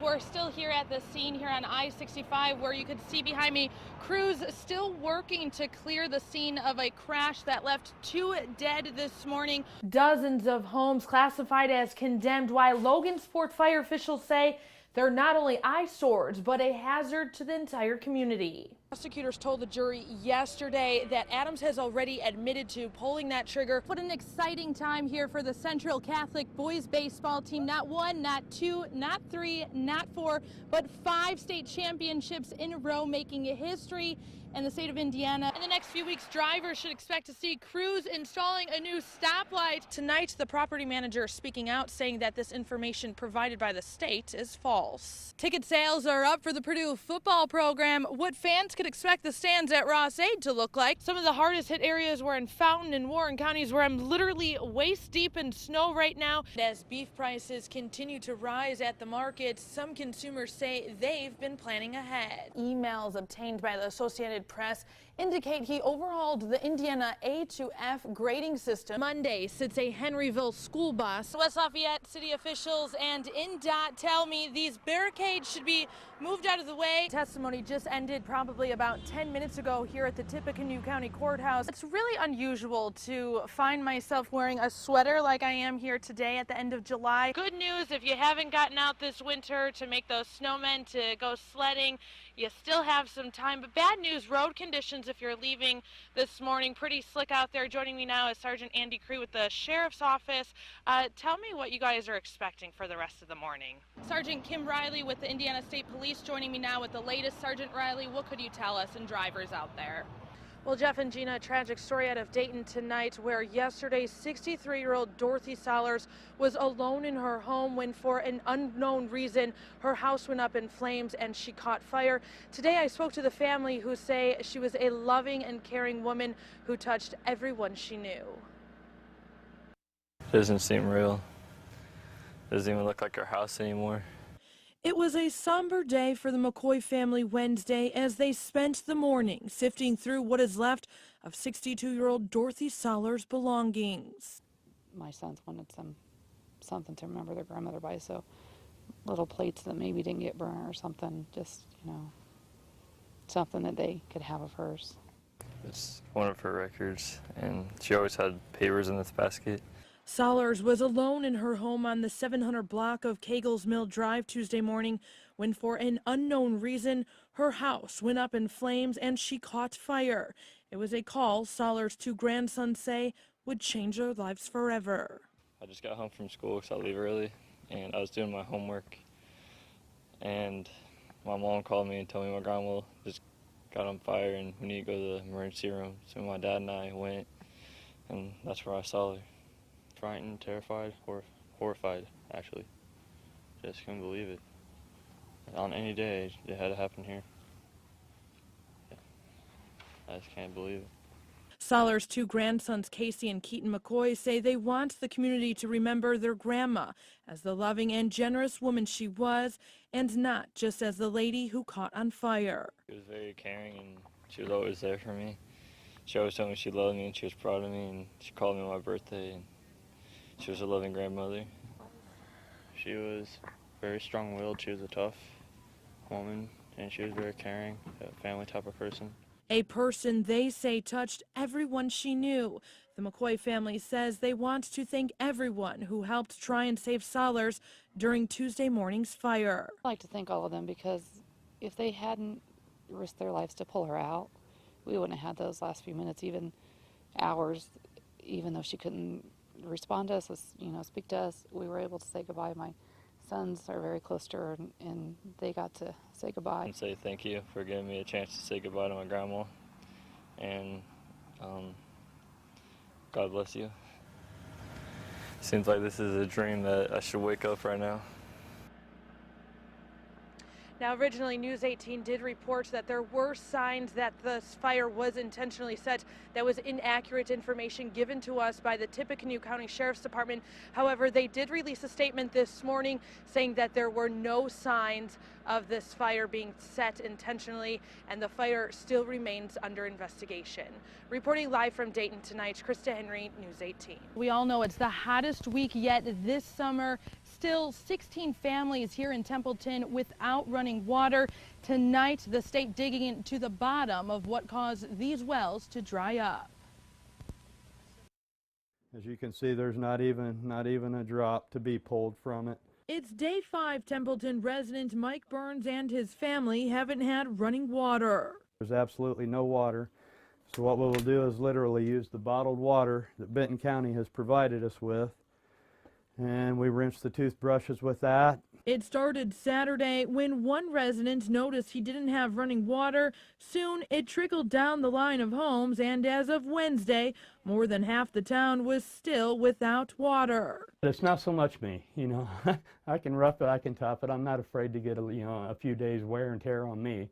We're still here at the scene here on I-65 where you can see behind me crews still working to clear the scene of a crash that left 2 dead this morning. Dozens of homes classified as condemned, while Logansport fire officials say they're not only eyesores but a hazard to the entire community. Prosecutors told the jury yesterday that Adams has already admitted to pulling that trigger. What an exciting time here for the Central Catholic boys baseball team. Not 1, not 2, not 3, not 4, but 5 state championships in a row, making history in the state of Indiana. In the next few weeks, drivers should expect to see crews installing a new stoplight. Tonight, the property manager speaking out, saying that this information provided by the state is false. Ticket sales are up for the Purdue football program. What fans could expect the stands at Ross-Ade to look like. Some of the hardest hit areas were in Fountain and Warren counties, where I'm literally waist deep in snow right now. As beef prices continue to rise at the market, some consumers say they've been planning ahead. Emails obtained by the Associated Press indicate he overhauled the Indiana A to F grading system. Monday sits a Henryville school bus. West Lafayette city officials and INDOT tell me these barricades should be moved out of the way. Testimony just ended probably about 10 minutes ago here at the Tippecanoe County Courthouse. It's really unusual to find myself wearing a sweater like I am here today at the end of July. Good news, if you haven't gotten out this winter to make those snowmen to go sledding, you still have some time. But bad news, road conditions if you're leaving this morning. Pretty slick out there. Joining me now is Sergeant Andy Cree with the Sheriff's Office. Tell me what you guys are expecting for the rest of the morning. Sergeant Kim Riley with the Indiana State Police joining me now with the latest. Sergeant Riley, what could you tell us and drivers out there? Well, Jeff and Gina, a tragic story out of Dayton tonight where yesterday 63-year-old Dorothy Sollers was alone in her home when for an unknown reason her house went up in flames and she caught fire. Today I spoke to the family who say she was a loving and caring woman who touched everyone she knew. Doesn't seem real. Doesn't even look like her house anymore. It was a somber day for the McCoy family Wednesday as they spent the morning sifting through what is left of 62-year-old Dorothy Sollers' belongings. My sons wanted something to remember their grandmother by, so little plates that maybe didn't get burned or something, just, something that they could have of hers. It's one of her records, and she always had papers in this basket. Sollers was alone in her home on the 700 block of Cagles Mill Drive Tuesday morning when, for an unknown reason, her house went up in flames and she caught fire. It was a call Sollers' 2 grandsons say would change their lives forever. I just got home from school because I leave early, and I was doing my homework, and my mom called me and told me my grandma just got on fire and we need to go to the emergency room. So my dad and I went, and that's where I saw her. Frightened, terrified, horrified, actually. Just couldn't believe it. On any day, it had to happen here. Yeah. I just can't believe it. Sollers' 2 grandsons, Casey and Keaton McCoy, say they want the community to remember their grandma as the loving and generous woman she was, and not just as the lady who caught on fire. She was very caring, and she was always there for me. She always told me she loved me and she was proud of me, and she called me on my birthday. And she was a loving grandmother. She was very strong-willed. She was a tough woman, and she was very caring, a family type of person. A person they say touched everyone she knew. The McCoy family says they want to thank everyone who helped try and save Sollers during Tuesday morning's fire. I'd like to thank all of them because if they hadn't risked their lives to pull her out, we wouldn't have had those last few minutes, even hours, even though she couldn't respond to us, speak to us. We were able to say goodbye. My sons are very close to her, and they got to say goodbye. And say thank you for giving me a chance to say goodbye to my grandma, and God bless you. Seems like this is a dream that I should wake up right now. Now, originally, News 18 did report that there were signs that this fire was intentionally set. That was inaccurate information given to us by the Tippecanoe County Sheriff's Department. However, they did release a statement this morning saying that there were no signs of this fire being set intentionally, and the fire still remains under investigation. Reporting live from Dayton tonight, Krista Henery, News 18. We all know it's the hottest week yet this summer. still 16 families here in Templeton without running water. Tonight, the state digging into the bottom of what caused these wells to dry up. As you can see, there's not even a drop to be pulled from it. It's day 5. Templeton resident Mike Burns and his family haven't had running water. There's absolutely no water. So what we will do is literally use the bottled water that Benton County has provided us with, and we rinse the toothbrushes with that. It started Saturday when one resident noticed he didn't have running water. Soon it trickled down the line of homes, and as of Wednesday, more than half the town was still without water. It's not so much me, you know. I can rough it, I can tough it. I'm not afraid to get a few days wear and tear on me.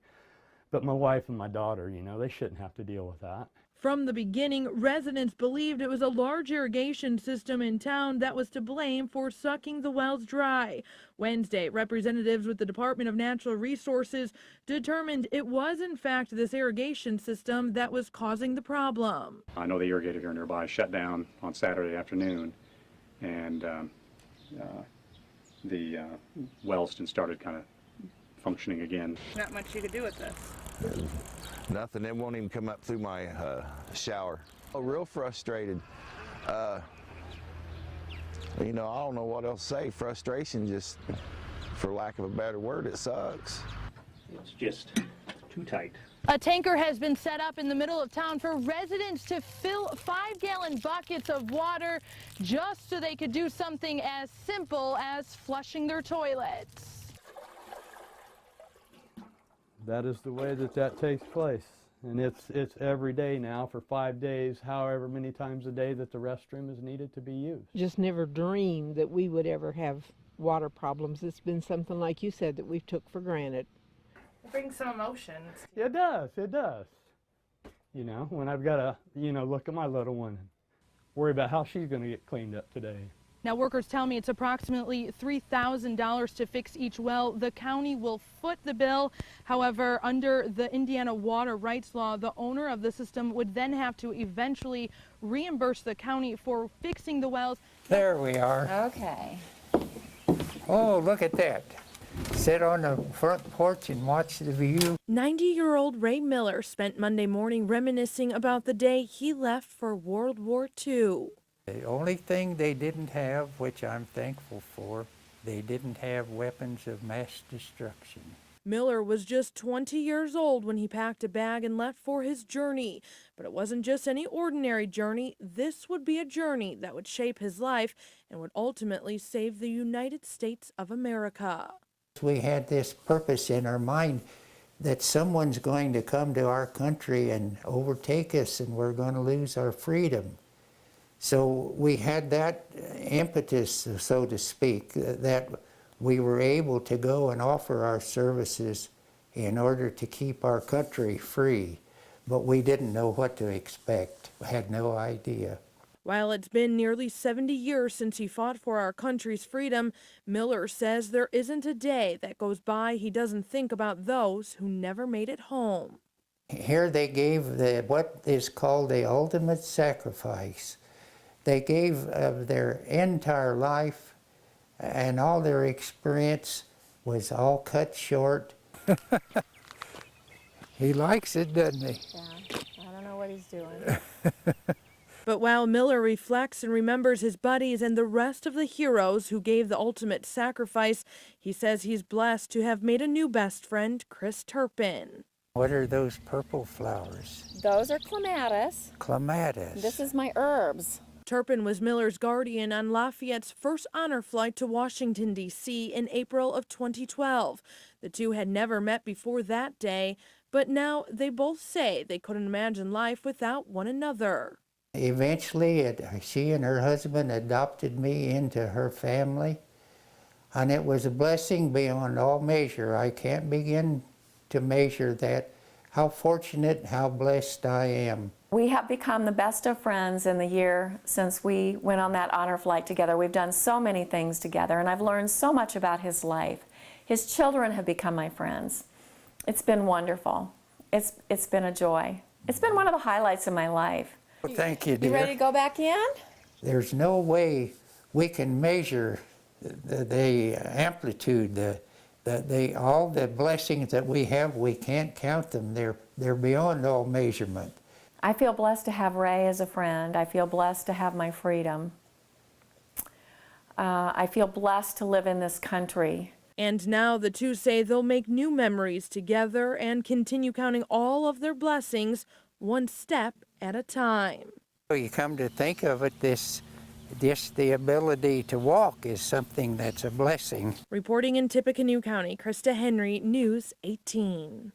But my wife and my daughter, you know, they shouldn't have to deal with that. From the beginning, residents believed it was a large irrigation system in town that was to blame for sucking the wells dry. Wednesday, representatives with the Department of Natural Resources determined it was in fact this irrigation system that was causing the problem. I know the irrigator here nearby shut down on Saturday afternoon, and the wells started kind of functioning again. Not much you could do with this. Nothing. It won't even come up through my shower. Oh, real frustrated. You know, I don't know what else to say. Frustration, just for lack of a better word, it sucks. It's just too tight. A tanker has been set up in the middle of town for residents to fill 5-gallon buckets of water just so they could do something as simple as flushing their toilets. That is the way that takes place. And it's every day now for 5 days, however many times a day that the restroom is needed to be used. Just never dreamed that we would ever have water problems. It's been something, like you said, that we've took for granted. It brings some emotions. It does. You know, when I've got to, look at my little one and worry about how she's going to get cleaned up today. Now, workers tell me it's approximately $3,000 to fix each well. The county will foot the bill. However, under the Indiana water rights law, the owner of the system would then have to eventually reimburse the county for fixing the wells. There we are. Okay. Oh, look at that. Sit on the front porch and watch the view. 90-year-old Ray Miller spent Monday morning reminiscing about the day he left for World War II. The only thing they didn't have, which I'm thankful for, they didn't have weapons of mass destruction. Miller was just 20 years old when he packed a bag and left for his journey. But it wasn't just any ordinary journey. This would be a journey that would shape his life and would ultimately save the United States of America. We had this purpose in our mind that someone's going to come to our country and overtake us, and we're going to lose our freedom. So we had that impetus, so to speak, that we were able to go and offer our services in order to keep our country free. But we didn't know what to expect. We had no idea. While it's been nearly 70 years since he fought for our country's freedom, Miller says there isn't a day that goes by he doesn't think about those who never made it home. Here they gave what is called the ultimate sacrifice. They gave of their entire life, and all their experience was all cut short. He likes it, doesn't he? Yeah, I don't know what he's doing. But while Miller reflects and remembers his buddies and the rest of the heroes who gave the ultimate sacrifice, he says he's blessed to have made a new best friend, Chris Turpin. What are those purple flowers? Those are clematis. Clematis. This is my herbs. Turpin was Miller's guardian on Lafayette's first honor flight to Washington, D.C. in April of 2012. The two had never met before that day, but now they both say they couldn't imagine life without one another. Eventually, she and her husband adopted me into her family, and it was a blessing beyond all measure. I can't begin to measure that, how fortunate, how blessed I am. We have become the best of friends in the year since we went on that honor flight together. We've done so many things together, and I've learned so much about his life. His children have become my friends. It's been wonderful. It's been a joy. It's been one of the highlights of my life. Well, thank you, dear. You ready to go back in? There's no way we can measure the amplitude, all the blessings that we have, we can't count them. They're beyond all measurement. I feel blessed to have Ray as a friend. I feel blessed to have my freedom. I feel blessed to live in this country. And now the two say they'll make new memories together and continue counting all of their blessings one step at a time. You come to think of it, the ability to walk is something that's a blessing. Reporting in Tippecanoe County, Krista Henery, News 18.